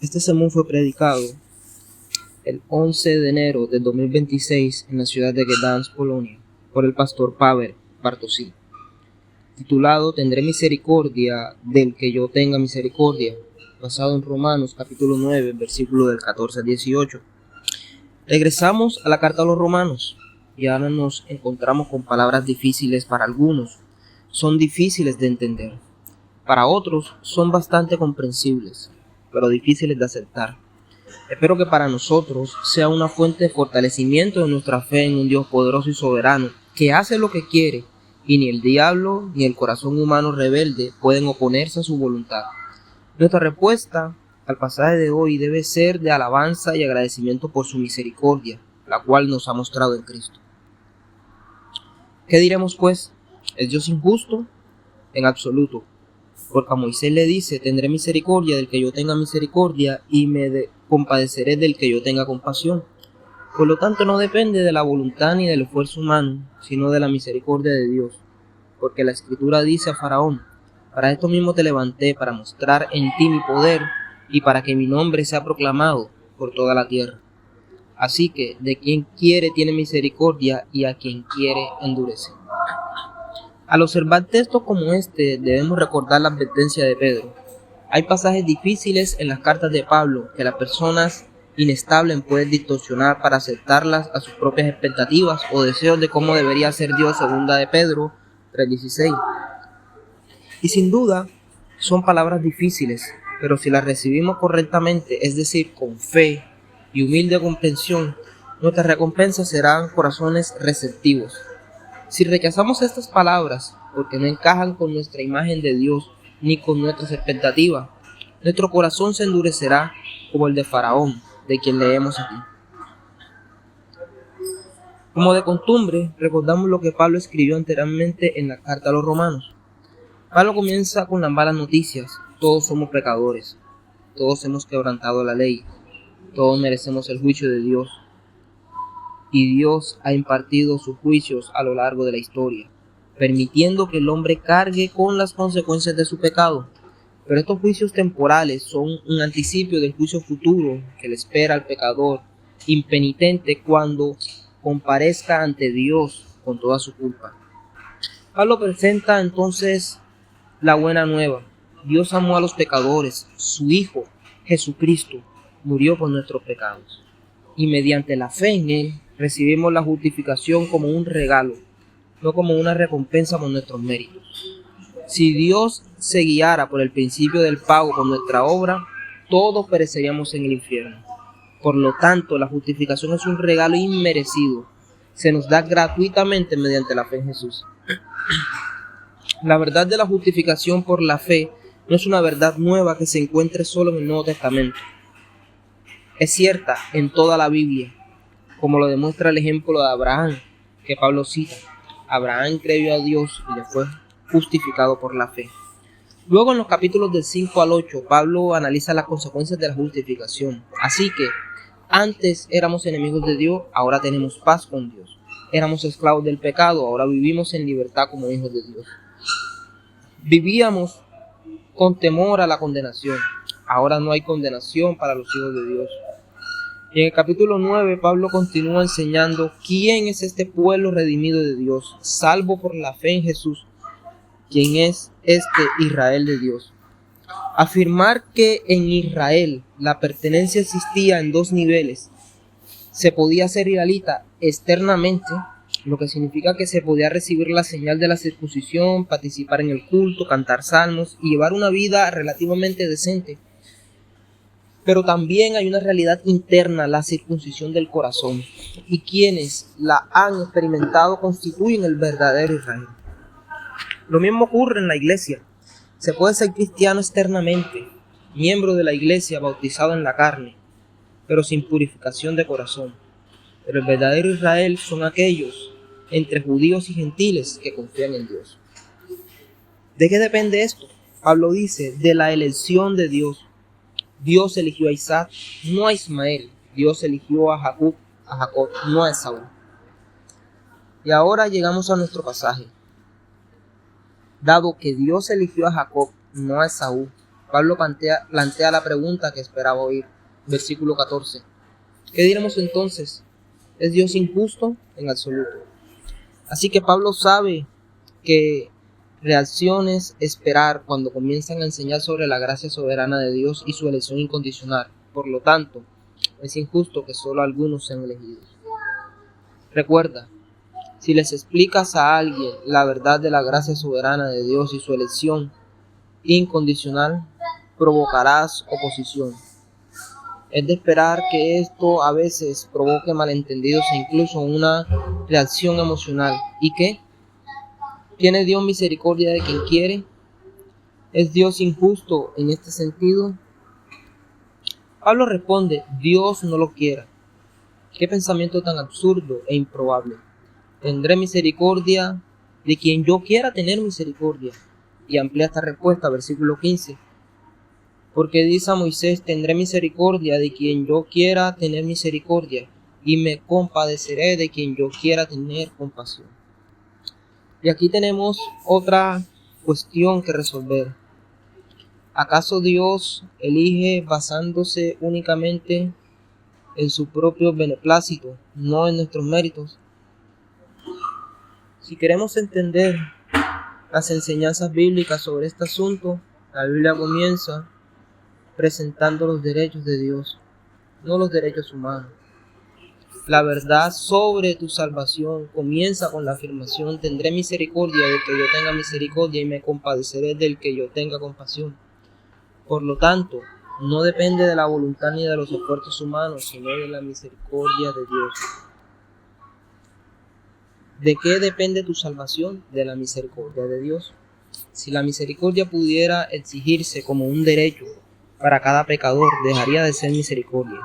Este sermón fue predicado el 11 de enero del 2026 en la ciudad de Gdansk, Polonia, por el pastor Paweł Bartosik, titulado Tendré misericordia del que yo tenga misericordia, basado en Romanos capítulo 9, versículo del 14 al 18. Regresamos a la carta a los Romanos y ahora nos encontramos con palabras difíciles para algunos. Son difíciles de entender. Para otros son bastante comprensibles, pero difíciles de aceptar. Espero que para nosotros sea una fuente de fortalecimiento de nuestra fe en un Dios poderoso y soberano, que hace lo que quiere, y ni el diablo ni el corazón humano rebelde pueden oponerse a su voluntad. Nuestra respuesta al pasaje de hoy debe ser de alabanza y agradecimiento por su misericordia, la cual nos ha mostrado en Cristo. ¿Qué diremos pues? ¿Es Dios injusto? En absoluto. Porque a Moisés le dice, tendré misericordia del que yo tenga misericordia y me compadeceré del que yo tenga compasión. Por lo tanto, no depende de la voluntad ni del esfuerzo humano, sino de la misericordia de Dios. Porque la Escritura dice a Faraón, para esto mismo te levanté, para mostrar en ti mi poder y para que mi nombre sea proclamado por toda la tierra. Así que, de quien quiere tiene misericordia y a quien quiere endurece. Al observar textos como este, debemos recordar la advertencia de Pedro. Hay pasajes difíciles en las cartas de Pablo que las personas inestables pueden distorsionar para aceptarlas a sus propias expectativas o deseos de cómo debería ser Dios, segunda de Pedro 3:16. Y sin duda, son palabras difíciles, pero si las recibimos correctamente, es decir, con fe y humilde comprensión, nuestras recompensas serán corazones receptivos. Si rechazamos estas palabras porque no encajan con nuestra imagen de Dios ni con nuestras expectativas, nuestro corazón se endurecerá como el de Faraón, de quien leemos aquí. Como de costumbre, recordamos lo que Pablo escribió anteriormente en la carta a los Romanos. Pablo comienza con las malas noticias. Todos somos pecadores, todos hemos quebrantado la ley, todos merecemos el juicio de Dios. Y Dios ha impartido sus juicios a lo largo de la historia, permitiendo que el hombre cargue con las consecuencias de su pecado. Pero estos juicios temporales son un anticipio del juicio futuro que le espera al pecador impenitente cuando comparezca ante Dios con toda su culpa. Pablo presenta entonces la buena nueva. Dios amó a los pecadores, su Hijo, Jesucristo, murió por nuestros pecados. Y mediante la fe en Él, recibimos la justificación como un regalo, no como una recompensa por nuestros méritos. Si Dios se guiara por el principio del pago por nuestra obra, todos pereceríamos en el infierno. Por lo tanto, la justificación es un regalo inmerecido. Se nos da gratuitamente mediante la fe en Jesús. La verdad de la justificación por la fe no es una verdad nueva que se encuentre solo en el Nuevo Testamento. Es cierta en toda la Biblia, como lo demuestra el ejemplo de Abraham, que Pablo cita. Abraham creyó a Dios y le fue justificado por la fe. Luego en los capítulos del 5 al 8, Pablo analiza las consecuencias de la justificación. Así que, antes éramos enemigos de Dios, ahora tenemos paz con Dios. Éramos esclavos del pecado, ahora vivimos en libertad como hijos de Dios. Vivíamos con temor a la condenación, ahora no hay condenación para los hijos de Dios. Y en el capítulo 9, Pablo continúa enseñando quién es este pueblo redimido de Dios, salvo por la fe en Jesús, quién es este Israel de Dios. Afirmar que en Israel la pertenencia existía en dos niveles. Se podía ser israelita externamente, lo que significa que se podía recibir la señal de la circuncisión, participar en el culto, cantar salmos y llevar una vida relativamente decente. Pero también hay una realidad interna, la circuncisión del corazón. Y quienes la han experimentado constituyen el verdadero Israel. Lo mismo ocurre en la iglesia. Se puede ser cristiano externamente, miembro de la iglesia bautizado en la carne, pero sin purificación de corazón. Pero el verdadero Israel son aquellos entre judíos y gentiles que confían en Dios. ¿De qué depende esto? Pablo dice, de la elección de Dios. Dios eligió a Isaac, no a Ismael. Dios eligió a Jacob, no a Esaú. Y ahora llegamos a nuestro pasaje. Dado que Dios eligió a Jacob, no a Esaú, Pablo plantea la pregunta que esperaba oír. Versículo 14. ¿Qué diremos entonces? ¿Es Dios injusto? En absoluto. Así que Pablo sabe que reacciones esperar cuando comienzan a enseñar sobre la gracia soberana de Dios y su elección incondicional. Por lo tanto, es injusto que solo algunos sean elegidos. Recuerda, si les explicas a alguien la verdad de la gracia soberana de Dios y su elección incondicional, provocarás oposición. Es de esperar que esto a veces provoque malentendidos e incluso una reacción emocional. ¿Y qué? ¿Tiene Dios misericordia de quien quiere? ¿Es Dios injusto en este sentido? Pablo responde, Dios no lo quiera. Qué pensamiento tan absurdo e improbable. Tendré misericordia de quien yo quiera tener misericordia. Y amplía esta respuesta, versículo 15. Porque dice a Moisés, tendré misericordia de quien yo quiera tener misericordia, y me compadeceré de quien yo quiera tener compasión. Y aquí tenemos otra cuestión que resolver. ¿Acaso Dios elige basándose únicamente en su propio beneplácito, no en nuestros méritos? Si queremos entender las enseñanzas bíblicas sobre este asunto, la Biblia comienza presentando los derechos de Dios, no los derechos humanos. La verdad sobre tu salvación comienza con la afirmación, tendré misericordia del que yo tenga misericordia y me compadeceré del que yo tenga compasión. Por lo tanto, no depende de la voluntad ni de los esfuerzos humanos, sino de la misericordia de Dios. ¿De qué depende tu salvación? De la misericordia de Dios. Si la misericordia pudiera exigirse como un derecho para cada pecador, dejaría de ser misericordia.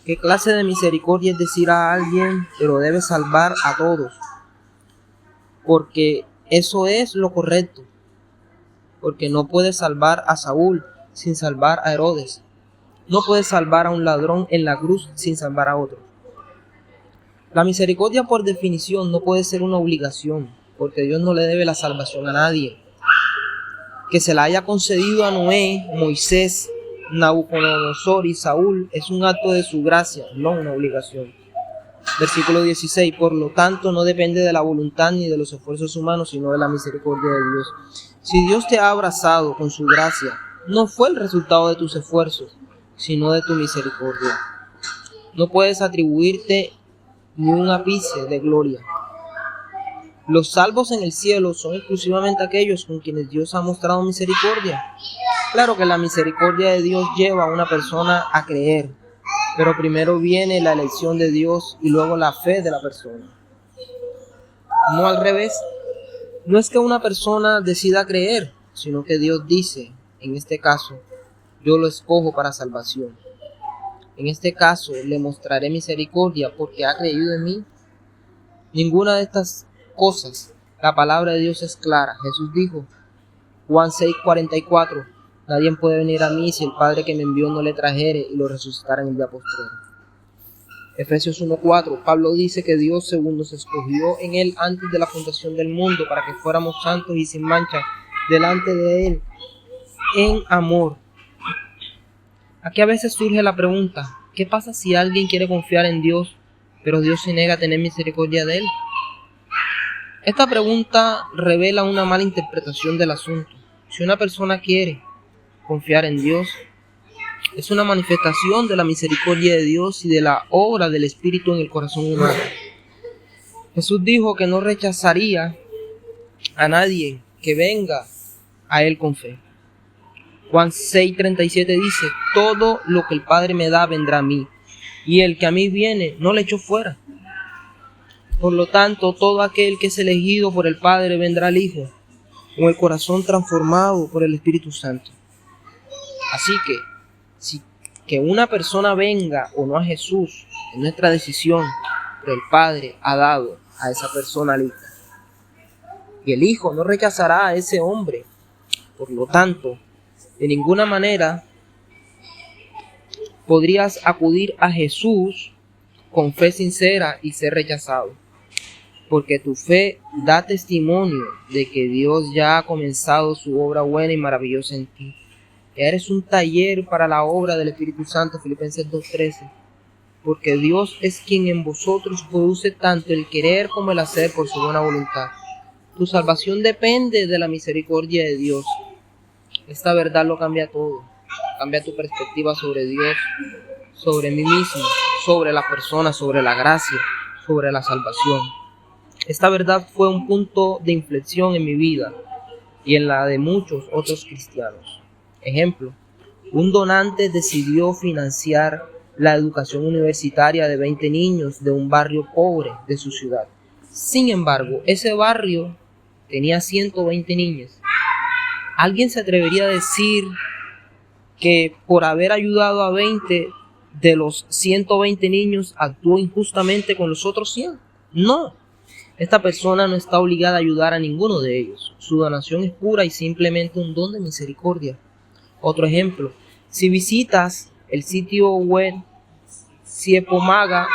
¿Qué clase de misericordia es decir a alguien que lo debe salvar a todos? Porque eso es lo correcto. Porque no puede salvar a Saúl sin salvar a Herodes. No puede salvar a un ladrón en la cruz sin salvar a otro. La misericordia por definición no puede ser una obligación, porque Dios no le debe la salvación a nadie. Que se la haya concedido a Noé, Moisés, Nabucodonosor y Saúl es un acto de su gracia, no una obligación. Versículo 16, por lo tanto no depende de la voluntad ni de los esfuerzos humanos, sino de la misericordia de Dios. Si Dios te ha abrazado con su gracia, no fue el resultado de tus esfuerzos, sino de tu misericordia. No puedes atribuirte ni un ápice de gloria. Los salvos en el cielo son exclusivamente aquellos con quienes Dios ha mostrado misericordia. Claro que la misericordia de Dios lleva a una persona a creer, pero primero viene la elección de Dios y luego la fe de la persona. No al revés. No es que una persona decida creer, sino que Dios dice, en este caso, yo lo escojo para salvación. En este caso, le mostraré misericordia porque ha creído en mí. Ninguna de estas cosas, la palabra de Dios es clara. Jesús dijo, Juan 6:44, nadie puede venir a mí si el Padre que me envió no le trajere y lo resucitara en el día postrero. Efesios 1:4, Pablo dice que Dios según nos escogió en Él antes de la fundación del mundo para que fuéramos santos y sin mancha delante de Él en amor. Aquí a veces surge la pregunta, ¿qué pasa si alguien quiere confiar en Dios, pero Dios se niega a tener misericordia de él? Esta pregunta revela una mala interpretación del asunto. Si una persona quiere confiar en Dios, es una manifestación de la misericordia de Dios y de la obra del Espíritu en el corazón humano. Jesús dijo que no rechazaría a nadie que venga a Él con fe. Juan 6:37 dice, todo lo que el Padre me da vendrá a mí, y el que a mí viene no le echo fuera. Por lo tanto, todo aquel que es elegido por el Padre vendrá al Hijo, con el corazón transformado por el Espíritu Santo. Así que, si que una persona venga o no a Jesús, es nuestra decisión, pero el Padre ha dado a esa persona al Hijo. Y el Hijo no rechazará a ese hombre. Por lo tanto, de ninguna manera podrías acudir a Jesús con fe sincera y ser rechazado, porque tu fe da testimonio de que Dios ya ha comenzado su obra buena y maravillosa en ti. Eres un taller para la obra del Espíritu Santo, Filipenses 2:13. Porque Dios es quien en vosotros produce tanto el querer como el hacer por su buena voluntad. Tu salvación depende de la misericordia de Dios. Esta verdad lo cambia todo. Cambia tu perspectiva sobre Dios, sobre mí mismo, sobre la persona, sobre la gracia, sobre la salvación. Esta verdad fue un punto de inflexión en mi vida y en la de muchos otros cristianos. Ejemplo, un donante decidió financiar la educación universitaria de 20 niños de un barrio pobre de su ciudad. Sin embargo, ese barrio tenía 120 niños. ¿Alguien se atrevería a decir que por haber ayudado a 20 de los 120 niños actuó injustamente con los otros 100? No. Esta persona no está obligada a ayudar a ninguno de ellos. Su donación es pura y simplemente un don de misericordia. Otro ejemplo, si visitas el sitio web ciepomaga.pl,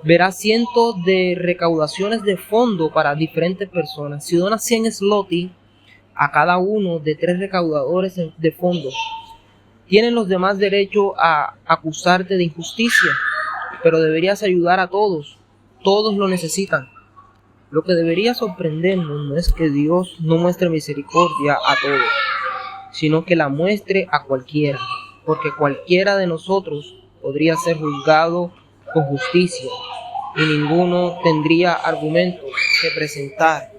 verás cientos de recaudaciones de fondo para diferentes personas. Si donas 100 zloty a cada uno de 3 recaudadores de fondos, tienen los demás derecho a acusarte de injusticia, pero deberías ayudar a todos. Todos lo necesitan. Lo que debería sorprendernos no es que Dios no muestre misericordia a todos, sino que la muestre a cualquiera, porque cualquiera de nosotros podría ser juzgado con justicia y ninguno tendría argumentos que presentar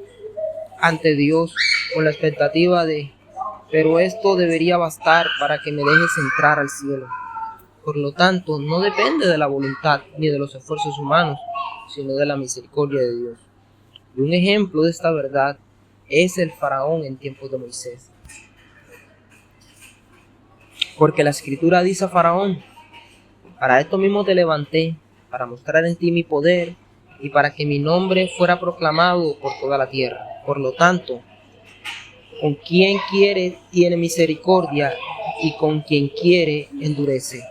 ante Dios con la expectativa de: pero esto debería bastar para que me dejes entrar al cielo. Por lo tanto, no depende de la voluntad ni de los esfuerzos humanos, sino de la misericordia de Dios. Y un ejemplo de esta verdad es el faraón en tiempos de Moisés. Porque la escritura dice a faraón: para esto mismo te levanté, para mostrar en ti mi poder y para que mi nombre fuera proclamado por toda la tierra. Por lo tanto, con quien quiere tiene misericordia y con quien quiere endurece.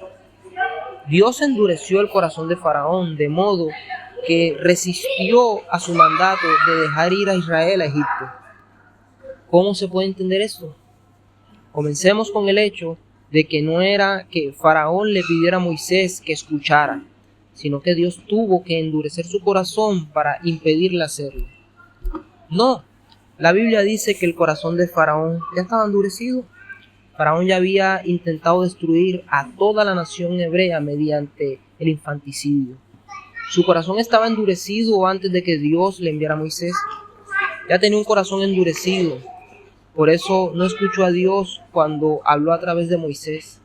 Dios endureció el corazón de faraón de modo que resistió a su mandato de dejar ir a Israel a Egipto. ¿Cómo se puede entender esto? Comencemos con el hecho de que no era que Faraón le pidiera a Moisés que escuchara, sino que Dios tuvo que endurecer su corazón para impedirle hacerlo. No, la Biblia dice que el corazón de Faraón ya estaba endurecido. Faraón ya había intentado destruir a toda la nación hebrea mediante el infanticidio. Su corazón estaba endurecido antes de que Dios le enviara a Moisés. Ya tenía un corazón endurecido. Por eso no escuchó a Dios cuando habló a través de Moisés.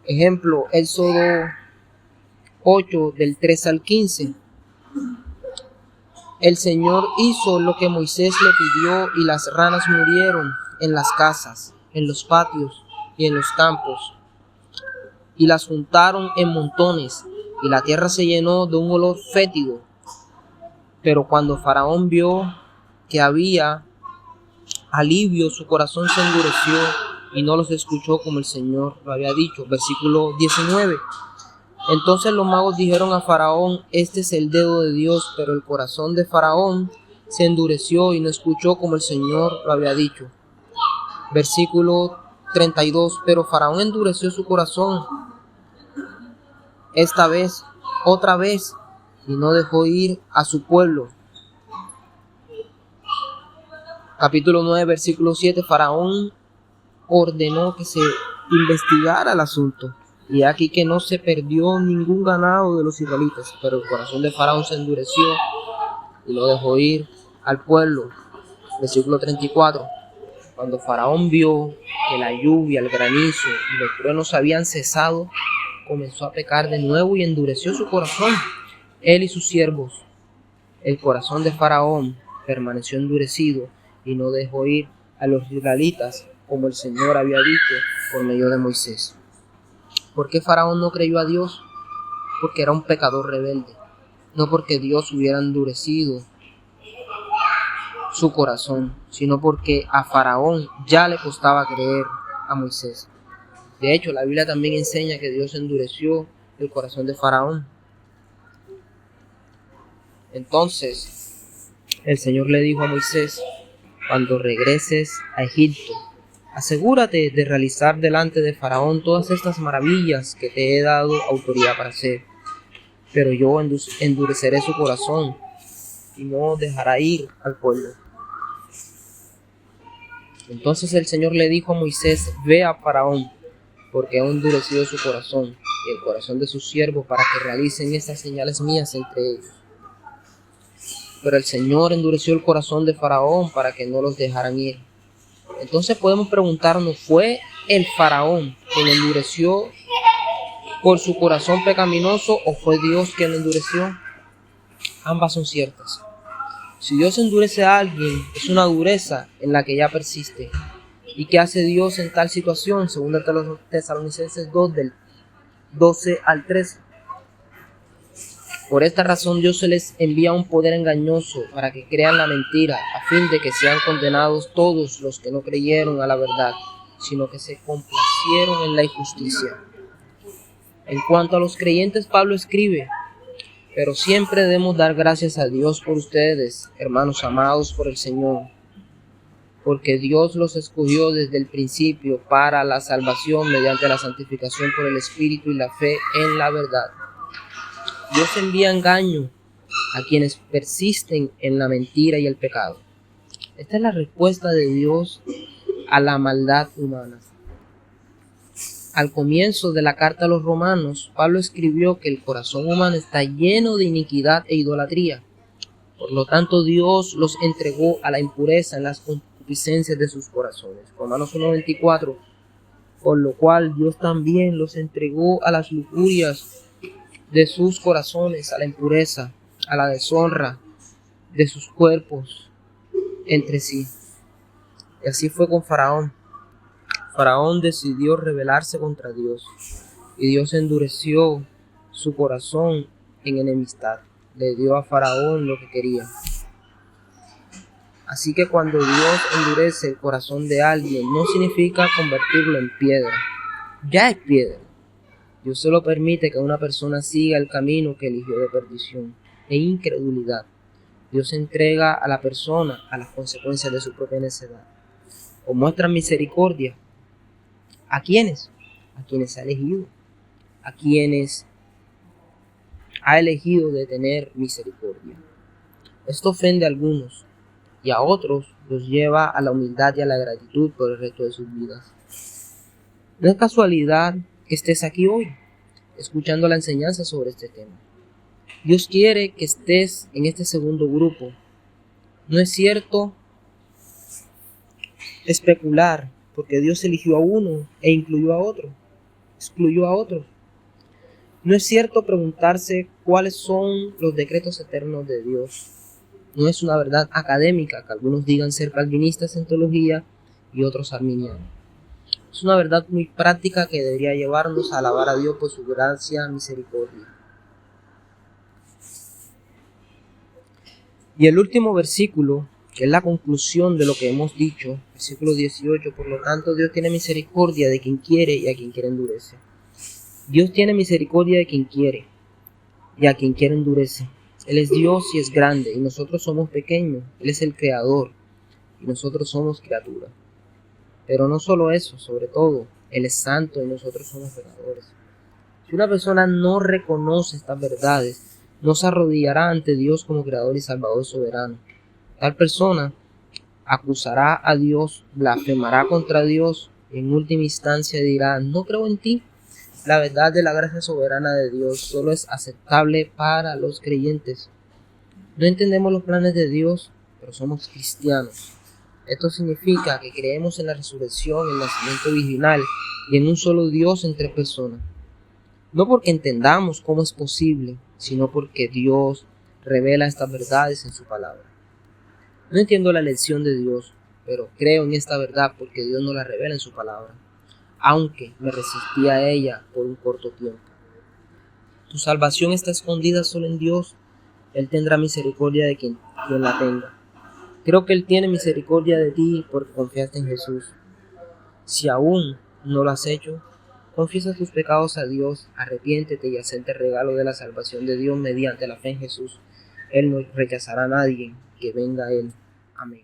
Ejemplo, Éxodo 8, del 3 al 15. El Señor hizo lo que Moisés le pidió y las ranas murieron en las casas, en los patios y en los campos. Y las juntaron en montones y la tierra se llenó de un olor fétido. Pero cuando Faraón vio que había alivio, su corazón se endureció y no los escuchó como el Señor lo había dicho. Versículo 19. Entonces los magos dijeron a Faraón: este es el dedo de Dios. Pero el corazón de Faraón se endureció y no escuchó como el Señor lo había dicho. Versículo 32. Pero Faraón endureció su corazón esta vez, otra vez, y no dejó ir a su pueblo. Capítulo 9, versículo 7. Faraón ordenó que se investigara el asunto. Y aquí que no se perdió ningún ganado de los israelitas, pero el corazón de Faraón se endureció y no dejó ir al pueblo. Versículo 34. Cuando Faraón vio que la lluvia, el granizo y los truenos habían cesado, comenzó a pecar de nuevo y endureció su corazón, él y sus siervos. El corazón de Faraón permaneció endurecido y no dejó ir a los israelitas como el Señor había dicho por medio de Moisés. ¿Por qué Faraón no creyó a Dios? Porque era un pecador rebelde, no porque Dios hubiera endurecido su corazón, sino porque a Faraón ya le costaba creer a Moisés. De hecho, la Biblia también enseña que Dios endureció el corazón de Faraón. Entonces, el Señor le dijo a Moisés: cuando regreses a Egipto, asegúrate de realizar delante de Faraón todas estas maravillas que te he dado autoridad para hacer. Pero yo endureceré su corazón y no dejará ir al pueblo. Entonces el Señor le dijo a Moisés: ve a Faraón, porque ha endurecido su corazón y el corazón de sus siervos para que realicen estas señales mías entre ellos. Pero el Señor endureció el corazón de Faraón para que no los dejaran ir. Entonces podemos preguntarnos, ¿fue el Faraón quien endureció por su corazón pecaminoso o fue Dios quien lo endureció? Ambas son ciertas. Si Dios endurece a alguien, es una dureza en la que ya persiste. ¿Y qué hace Dios en tal situación? Según Tesalonicenses 2, del 12 al 13. Por esta razón Dios se les envía un poder engañoso para que crean la mentira, a fin de que sean condenados todos los que no creyeron a la verdad, sino que se complacieron en la injusticia. En cuanto a los creyentes, Pablo escribe: pero siempre debemos dar gracias a Dios por ustedes, hermanos amados por el Señor, porque Dios los escogió desde el principio para la salvación mediante la santificación por el Espíritu y la fe en la verdad. Dios envía engaño a quienes persisten en la mentira y el pecado. Esta es la respuesta de Dios a la maldad humana. Al comienzo de la carta a los romanos, Pablo escribió que el corazón humano está lleno de iniquidad e idolatría. Por lo tanto, Dios los entregó a la impureza en las concupiscencias de sus corazones. Romanos 1:24. Por lo cual Dios también los entregó a las lujurias de sus corazones, a la impureza, a la deshonra de sus cuerpos entre sí. Y así fue con Faraón. Faraón decidió rebelarse contra Dios y Dios endureció su corazón en enemistad. Le dio a Faraón lo que quería. Así que cuando Dios endurece el corazón de alguien, no significa convertirlo en piedra. Ya es piedra. Dios solo permite que una persona siga el camino que eligió de perdición e incredulidad. Dios entrega a la persona a las consecuencias de su propia necedad. O muestra misericordia. ¿A quiénes? A quienes ha elegido. A quienes ha elegido de tener misericordia. Esto ofende a algunos y a otros los lleva a la humildad y a la gratitud por el resto de sus vidas. No es casualidad que estés aquí hoy, escuchando la enseñanza sobre este tema. Dios quiere que estés en este segundo grupo. No es cierto especular, porque Dios eligió a uno e incluyó a otro, excluyó a otro. No es cierto preguntarse cuáles son los decretos eternos de Dios. No es una verdad académica que algunos digan ser calvinistas en teología y otros arminianos. Es una verdad muy práctica que debería llevarnos a alabar a Dios por su gracia y misericordia. Y el último versículo, que es la conclusión de lo que hemos dicho, versículo 18, por lo tanto Dios tiene misericordia de quien quiere y a quien quiere endurece. Dios tiene misericordia de quien quiere y a quien quiere endurece. Él es Dios y es grande y nosotros somos pequeños. Él es el creador y nosotros somos criaturas. Pero no solo eso, sobre todo, Él es santo y nosotros somos pecadores. Si una persona no reconoce estas verdades, no se arrodillará ante Dios como creador y salvador soberano. Tal persona acusará a Dios, blasfemará contra Dios y en última instancia dirá: no creo en ti. La verdad de la gracia soberana de Dios solo es aceptable para los creyentes. No entendemos los planes de Dios, pero somos cristianos. Esto significa que creemos en la resurrección, el nacimiento virginal y en un solo Dios en tres personas. No porque entendamos cómo es posible, sino porque Dios revela estas verdades en su palabra. No entiendo la elección de Dios, pero creo en esta verdad porque Dios nos la revela en su palabra, aunque me resistí a ella por un corto tiempo. Tu salvación está escondida solo en Dios. Él tendrá misericordia de quien la tenga. Creo que Él tiene misericordia de ti porque confiaste en Jesús. Si aún no lo has hecho, confiesa tus pecados a Dios, arrepiéntete y acepta el regalo de la salvación de Dios mediante la fe en Jesús. Él no rechazará a nadie que venga a Él. Amén.